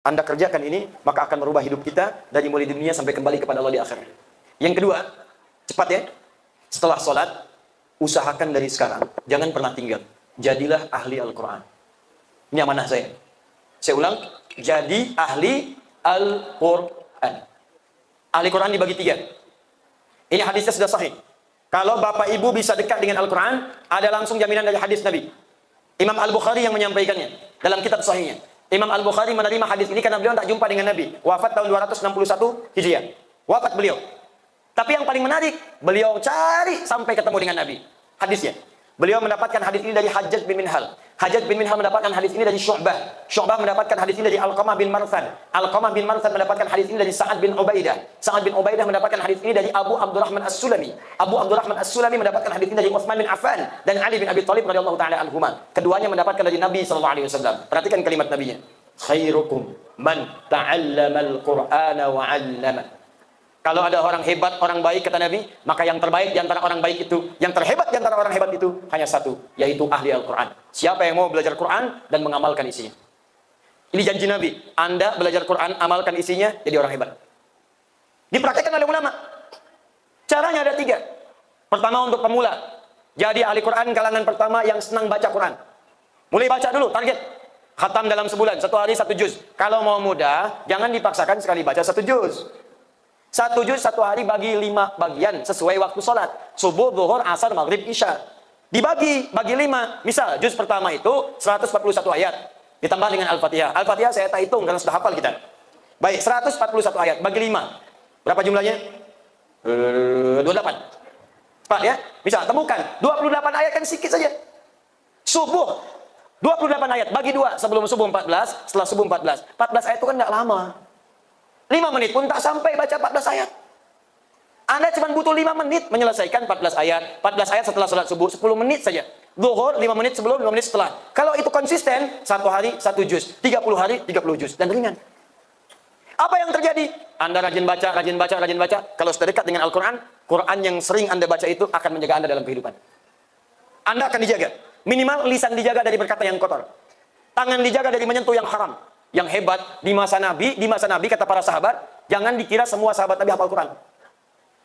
Anda kerjakan ini, maka akan merubah hidup kita dari mulai di dunia sampai kembali kepada Allah di akhirat. Yang kedua, cepat ya. Setelah sholat, usahakan dari sekarang. Jangan pernah tinggal. Jadilah ahli Al-Quran. Ini amanah saya. Saya ulang. Jadi ahli Al-Quran. Ahli Quran dibagi 3. Ini hadisnya sudah sahih. Kalau bapak ibu bisa dekat dengan Al-Quran, ada langsung jaminan dari hadis Nabi. Imam Al-Bukhari yang menyampaikannya dalam kitab sahihnya. Imam Al-Bukhari menerima hadis ini karena beliau tak jumpa dengan Nabi. Wafat tahun 261 Hijriah. Wafat beliau. Tapi yang paling menarik, beliau cari sampai ketemu dengan Nabi. Hadisnya. Beliau mendapatkan hadis ini dari Hajjaj bin Minhal. Hajjaj bin Minhal mendapatkan hadis ini dari Syu'bah. Syu'bah mendapatkan hadis ini dari Alqamah bin Marsad. Alqamah bin Marsad mendapatkan hadis ini dari Sa'ad bin Ubaidah. Sa'ad bin Ubaidah mendapatkan hadis ini dari Abu Abdurrahman As-Sulami. Abu Abdurrahman As-Sulami mendapatkan hadis ini dari Utsman bin Affan dan Ali bin Abi Thalib radhiyallahu taala anhuma. Keduanya mendapatkan dari Nabi sallallahu alaihi wasallam. Perhatikan kalimat nabinya. Khairukum man ta'allamal Qur'ana wa 'allama. Kalau ada orang hebat, orang baik, kata Nabi, maka yang terbaik di antara orang baik itu, yang terhebat di antara orang hebat itu, hanya satu, yaitu ahli Al-Quran. Siapa yang mau belajar Quran dan mengamalkan isinya. Ini janji Nabi. Anda belajar Quran, amalkan isinya, jadi orang hebat. Dipraktikkan oleh ulama. Caranya ada 3. Pertama untuk pemula. Jadi ahli Quran kalangan pertama yang senang baca Quran. Mulai baca dulu, target. Khatam dalam sebulan, 1 hari 1 juz. Kalau mau mudah, jangan dipaksakan sekali baca 1 juz. 1 juz 1 hari bagi 5 bagian sesuai waktu sholat. Subuh, zuhur, asar, maghrib, isya. Dibagi, bagi 5. Misal, juz pertama itu 141 ayat. Ditambah dengan Al-Fatihah. Al-Fatihah saya tak hitung karena sudah hafal kita. Baik, 141 ayat bagi 5. Berapa jumlahnya? 28. Cepat ya. Misal, temukan. 28 ayat kan sedikit saja. Subuh. 28 ayat bagi 2. Sebelum subuh 14, setelah subuh 14. 14 ayat itu kan enggak lama. 5 menit pun tak sampai baca 14 ayat. Anda cuma butuh 5 menit menyelesaikan 14 ayat. 14 ayat setelah sholat subuh, 10 menit saja. Zuhur 5 menit sebelum, 5 menit setelah. Kalau itu konsisten, 1 hari 1 juz, 30 hari 30 juz, dan ringan. Apa yang terjadi? Anda rajin baca, rajin baca, rajin baca. Kalau sudah dekat dengan Al-Quran, Quran yang sering Anda baca itu akan menjaga Anda dalam kehidupan. Anda akan dijaga. Minimal lisan dijaga dari berkata yang kotor. Tangan dijaga dari menyentuh yang haram. Yang hebat di masa Nabi kata para sahabat, jangan dikira semua sahabat Nabi hafal Quran.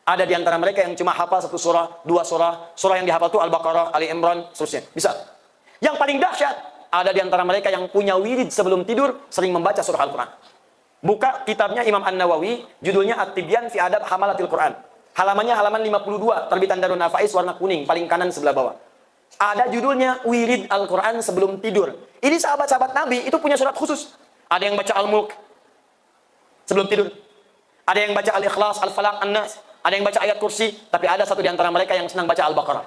Ada di antara mereka yang cuma hafal 1 surah, 2 surah, surah yang dihafal itu Al-Baqarah, Ali Imran, seterusnya. Bisa. Yang paling dahsyat, ada di antara mereka yang punya wirid sebelum tidur sering membaca surah Al-Quran. Buka kitabnya Imam An-Nawawi, judulnya At-Tibyan fi Adab Hamalatil Quran. Halamannya halaman 52, terbitan Darun Nafais warna kuning, paling kanan sebelah bawah. Ada judulnya Wirid Al-Quran sebelum tidur. Ini sahabat-sahabat Nabi itu punya surat khusus. Ada yang baca Al-Mulk sebelum tidur. Ada yang baca Al-Ikhlas, Al-Falaq, An-Nas. Ada yang baca ayat kursi. Tapi ada satu di antara mereka yang senang baca Al-Baqarah.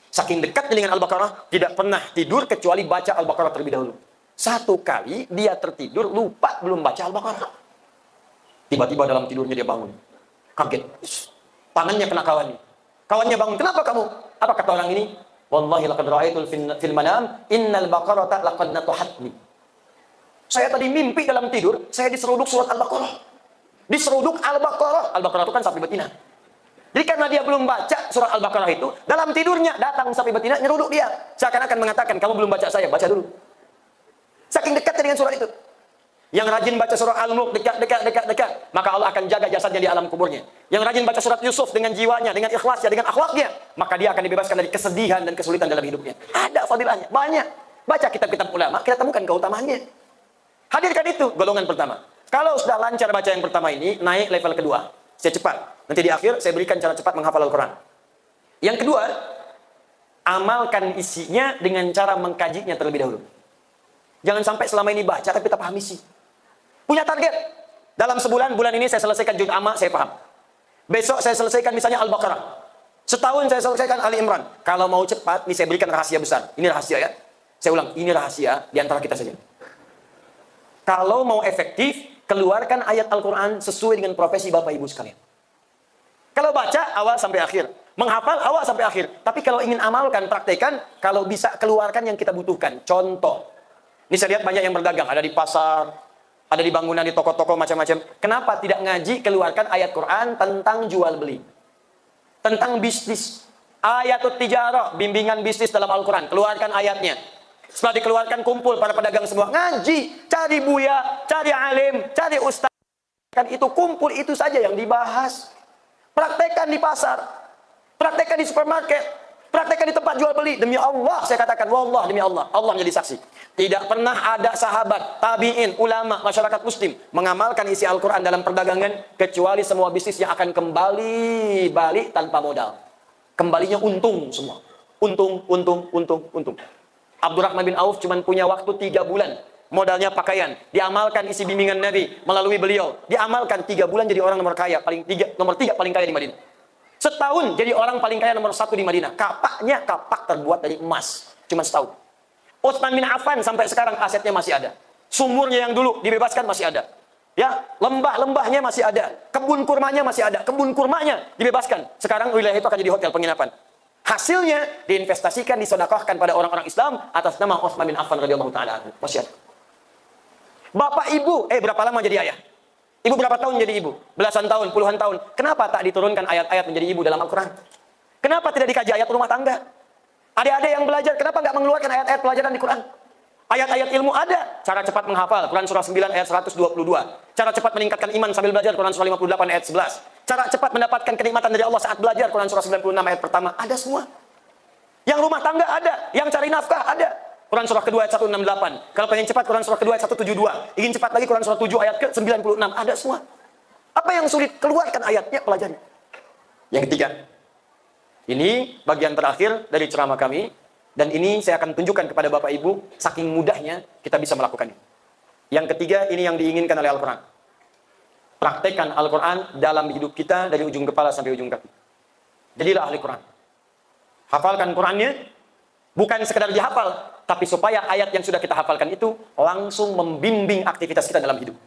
Saking dekatnya dengan Al-Baqarah, tidak pernah tidur kecuali baca Al-Baqarah terlebih dahulu. 1 kali dia tertidur, lupa belum baca Al-Baqarah. Tiba-tiba dalam tidurnya dia bangun. Kaget. Tangannya kena kawannya. Kawannya bangun. Kenapa kamu? Apa kata orang ini? Wallahi laqad ra'aitul fil manam innal baqarata laqad natuhatni. Saya tadi mimpi dalam tidur, saya diseruduk surat Al-Baqarah. Diseruduk Al-Baqarah. Al-Baqarah itu kan sapi betina. Jadi karena dia belum baca surat Al-Baqarah itu, dalam tidurnya datang sapi betina, nyeruduk dia. Seakan-akan mengatakan, kamu belum baca saya, baca dulu. Saking dekatnya dengan surat itu. Yang rajin baca surah Al-Mulk, dekat. Maka Allah akan jaga jasadnya di alam kuburnya. Yang rajin baca surat Yusuf dengan jiwanya, dengan ikhlasnya, dengan akhlaknya, maka dia akan dibebaskan dari kesedihan dan kesulitan dalam hidupnya. Ada fadilahnya, banyak. Baca kitab-kitab ulama, kita temukan keutamaannya. Hadirkan itu, golongan pertama. Kalau sudah lancar baca yang pertama ini, naik level kedua. Saya cepat. Nanti di akhir, saya berikan cara cepat menghafal Al-Quran. Yang kedua, amalkan isinya dengan cara mengkajinya terlebih dahulu. Jangan sampai selama ini baca, tapi tak paham isi. Punya target. Dalam sebulan, bulan ini saya selesaikan juz amma, saya paham. Besok saya selesaikan misalnya Al-Baqarah. Setahun saya selesaikan Ali Imran. Kalau mau cepat, ini saya berikan rahasia besar. Ini rahasia ya. Saya ulang, ini rahasia di antara kita saja. Kalau mau efektif, keluarkan ayat Al-Quran sesuai dengan profesi Bapak Ibu sekalian. Kalau baca, awal sampai akhir. Menghafal, awal sampai akhir. Tapi kalau ingin amalkan, praktekan, kalau bisa keluarkan yang kita butuhkan. Contoh. Ini saya lihat banyak yang berdagang. Ada di pasar, ada di bangunan, di toko-toko, macam-macam. Kenapa tidak ngaji, keluarkan ayat Quran tentang jual beli. Tentang bisnis. Ayatut tijarah, bimbingan bisnis dalam Al-Quran. Keluarkan ayatnya. Setelah dikeluarkan, kumpul para pedagang semua. Ngaji, cari buya, cari alim, cari ustaz. Kan itu kumpul, itu saja yang dibahas. Praktekkan di pasar. Praktekkan di supermarket. Praktekkan di tempat jual beli. Demi Allah, saya katakan, wallah, demi Allah. Allah menjadi saksi. Tidak pernah ada sahabat, tabi'in, ulama, masyarakat muslim mengamalkan isi Al-Quran dalam perdagangan, kecuali semua bisnis yang akan kembali balik tanpa modal. Kembalinya untung semua. Untung, untung, untung, untung. Abdurrahman bin Auf cuma punya waktu 3 bulan. Modalnya pakaian. Diamalkan isi bimbingan Nabi melalui beliau. Diamalkan 3 bulan jadi orang nomor kaya. Nomor 3 paling kaya di Madinah. Setahun jadi orang paling kaya nomor 1 di Madinah. Kapaknya kapak terbuat dari emas. Cuma setahun. Utsman bin Affan sampai sekarang asetnya masih ada. Sumurnya yang dulu dibebaskan masih ada. Ya, lembah-lembahnya masih ada. Kebun kurmanya masih ada. Kebun kurmanya dibebaskan. Sekarang wilayah itu akan jadi hotel penginapan. Hasilnya diinvestasikan, disedekahkan pada orang-orang Islam atas nama Utsman bin Affan radhiyallahu taala. Masih ada. Bapak ibu, berapa lama jadi ayah? Ibu berapa tahun jadi ibu? Belasan tahun, puluhan tahun. Kenapa tak diturunkan ayat-ayat menjadi ibu dalam Al-Quran? Kenapa tidak dikaji ayat rumah tangga? Adik-adik yang belajar, kenapa nggak mengeluarkan ayat-ayat pelajaran di Quran? Ayat-ayat ilmu ada. Cara cepat menghafal, Quran surah 9 ayat 122. Cara cepat meningkatkan iman sambil belajar, Quran surah 58 ayat 11. Cara cepat mendapatkan kenikmatan dari Allah saat belajar, Quran surah 96 ayat pertama. Ada semua. Yang rumah tangga ada. Yang cari nafkah ada. Quran surah kedua ayat 168. Kalau pengen cepat, Quran surah kedua ayat 172. Ingin cepat lagi, Quran surah 7 ayat ke-96. Ada semua. Apa yang sulit? Keluarkan ayatnya, pelajari. Yang ketiga. Ini bagian terakhir dari ceramah kami. Dan ini saya akan tunjukkan kepada Bapak Ibu. Saking mudahnya kita bisa melakukannya. Yang ketiga, ini yang diinginkan oleh Al-Quran. Praktekkan Al-Quran dalam hidup kita dari ujung kepala sampai ujung kaki. Jadilah ahli Quran. Hafalkan Qurannya. Bukan sekedar dihafal, tapi supaya ayat yang sudah kita hafalkan itu langsung membimbing aktivitas kita dalam hidup.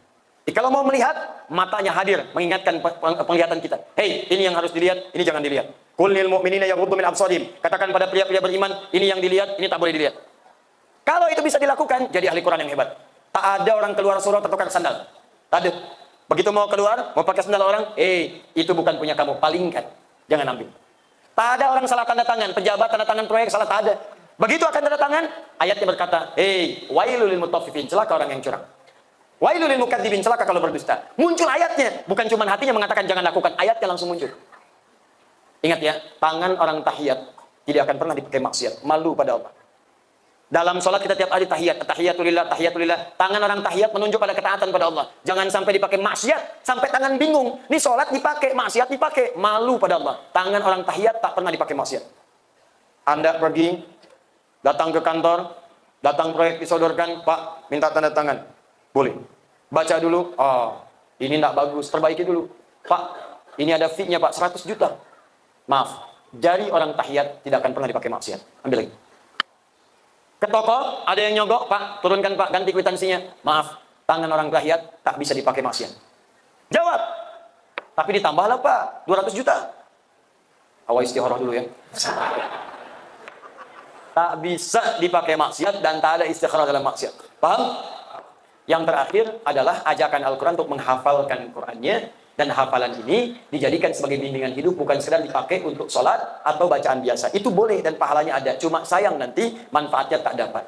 Jadi kalau mau melihat, matanya hadir, mengingatkan penglihatan kita. Hei, ini yang harus dilihat, ini jangan dilihat. Qul lil mu'minina yaghuddu min absarihim. Katakan pada pria-pria beriman, ini yang dilihat, ini tak boleh dilihat. Kalau itu bisa dilakukan, jadi ahli Quran yang hebat. Tak ada orang keluar surau tertukar sandal. Tak ada. Begitu mau keluar, mau pakai sandal orang, itu bukan punya kamu, palingkan. Jangan ambil. Tak ada orang salah tanda tangan, pejabat tanda tangan proyek salah, tak ada. Begitu akan tanda tangan, ayatnya berkata, wailul lil mutaffifin, celaka orang yang curang. Wailul lil mukadzibin, celaka kalau berdusta. Muncul ayatnya, bukan cuma hatinya mengatakan jangan lakukan, ayatnya langsung muncul. Ingat ya, tangan orang tahiyat tidak akan pernah dipakai maksiat, malu pada Allah. Dalam sholat kita tiap hari tahiyat, tahiyatulillah, tahiyatulillah. Tangan orang tahiyat menunjuk pada ketaatan pada Allah. Jangan sampai dipakai maksiat, sampai tangan bingung. Ini sholat dipakai, maksiat dipakai, malu pada Allah. Tangan orang tahiyat tak pernah dipakai maksiat. Anda pergi, datang ke kantor, datang proyek disodorkan, Pak, minta tanda tangan. Boleh. Baca dulu, ini tidak bagus, perbaiki dulu. Pak, ini ada fee-nya Pak, 100 juta. Maaf, jari orang tahiyat tidak akan pernah dipakai maksiat. Ambil lagi. Ke toko, ada yang nyogok, Pak, turunkan Pak, ganti kwitansinya. Maaf, tangan orang tahiyat tak bisa dipakai maksiat. Jawab. Tapi ditambahlah Pak, 200 juta. Awal istighfar dulu ya. Tak bisa dipakai maksiat dan tak ada istighfar dalam maksiat. Paham? Yang terakhir adalah ajakan Al-Quran untuk menghafalkan Qurannya. Dan hafalan ini dijadikan sebagai bimbingan hidup, bukan sekedar dipakai untuk sholat atau bacaan biasa. Itu boleh dan pahalanya ada. Cuma sayang nanti manfaatnya tak dapat.